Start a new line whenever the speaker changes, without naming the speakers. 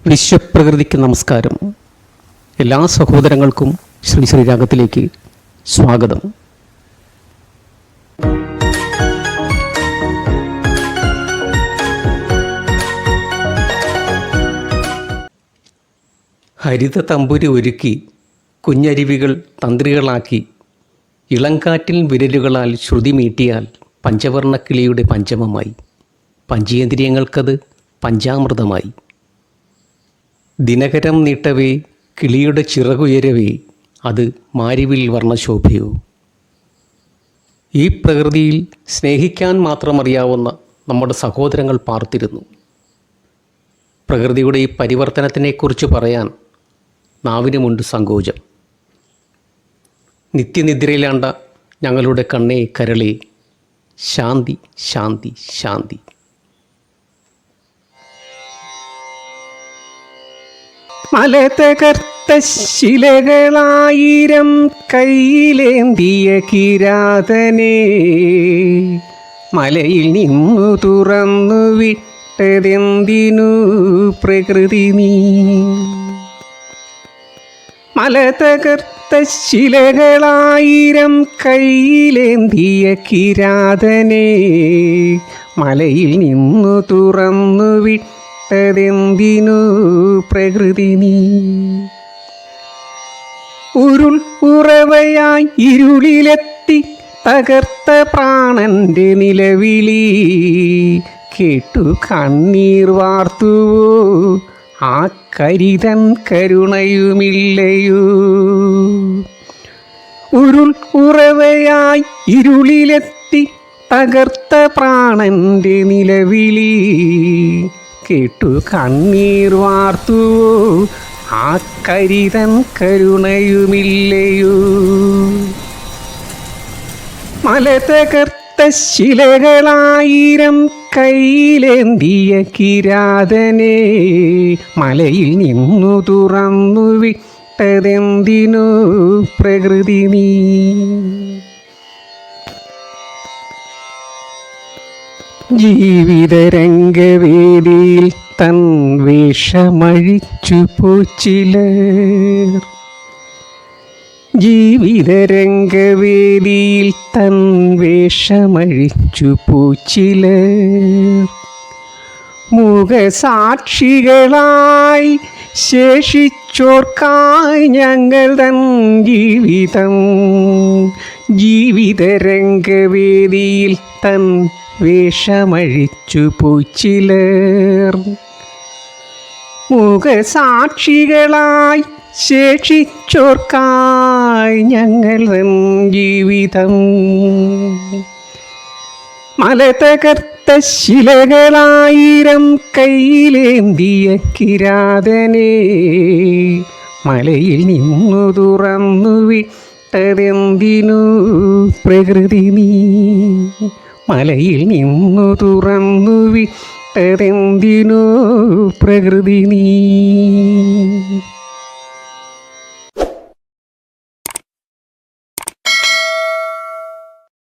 വിശ്വപ്രകൃതിക്ക് നമസ്കാരം. എല്ലാ സഹോദരങ്ങൾക്കും ശ്രീരാഗത്തിലേക്ക് സ്വാഗതം. ഹരിത തമ്പുരി ഒരുക്കി കുഞ്ഞരുവികൾ തന്ത്രികളാക്കി ഇളങ്കാറ്റിൽ വിരലുകളാൽ ശ്രുതി മീട്ടിയാൽ പഞ്ചവർണ്ണക്കിളിയുടെ പഞ്ചമമായി, പഞ്ചേന്ദ്രിയങ്ങൾക്കത് പഞ്ചാമൃതമായി. ദിനകരം നീട്ടവേ കിളിയുടെ ചിറകുയരവേ അത് മാരിവിൽ വർണ്ണശോഭയോ. ഈ പ്രകൃതിയിൽ സ്നേഹിക്കാൻ മാത്രമറിയാവുന്ന നമ്മുടെ സഹോദരങ്ങൾ പാർത്തിരുന്നു. പ്രകൃതിയുടെ ഈ പരിവർത്തനത്തിനെക്കുറിച്ച് പറയാൻ നാവിനുമുണ്ട് സങ്കോചം. നിത്യനിദ്രയിലാണ്ട ഞങ്ങളുടെ കണ്ണേ കരളേ, ശാന്തി ശാന്തി ശാന്തി. മലതകർത്ത ശിലകളായിരം കയ്യിലേന്തിയ കിരാതനേ, മലയിൽ നിന്നു തുറന്നു വിട്ടതെന്തിനു പ്രകൃതി നീ. മലതകർത്ത ശിലകളായിരം കയ്യിലേന്തിയ കിരാതനേ, മലയിൽ നിന്നു തുറന്നു വിട്ടതെന്തിനു പ്രകൃതി നീ. ഉരുൾ ഉറവയായി ഇരുളിലെത്തി തകർത്ത പ്രാണന്റെ നിലവിളി കേട്ടു കണ്ണീർ വാർത്തുവോ ആ കരിതൻ കരുണയുമില്ലയോ. ഉരുൾ ഉറവയായി ഇരുളിലെത്തി തകർത്ത പ്രാണന്റെ നിലവിളി കേട്ടു കണ്ണീർ വാർത്തുവോ ആ കരിതൻ കരുണയുമില്ലയോ. മലതകർത്ത ശിലകളായിരം കയ്യിലേന്തിയ കിരാതനേ, മലയിൽ നിന്നു തുറന്നു വിട്ടതെന്തിനു പ്രകൃതി നീ. ജീവിതരംഗവേദിയിൽ തൻ വേഷമഴിച്ചു പോച്ചിലർ. ജീവിതരംഗവേദിയിൽ തൻ വേഷമഴിച്ചു പോച്ചിലർ. മുഖസാക്ഷികളായി ശേഷിച്ചോർക്കായി ഞങ്ങൾ തൻ ജീവിതം. ജീവിതരംഗവേദിയിൽ തൻ വേഷമഴിച്ചു പോച്ചിലർ. മുഖസാക്ഷികളായി ശേഷിച്ചോർക്കായി ഞങ്ങൾ തൻ ജീവിതം. മലതകർത്ത ശിലകളായിരം കയ്യിലേന്തിയ കിരാതനേ, മലയിൽ നിന്നു തുറന്നു വിട്ടതെന്തിനു പ്രകൃതി നീ. മലയിൽ നിന്നു തുറന്നു വിട്ടതെന്തിനു പ്രകൃതി നീ.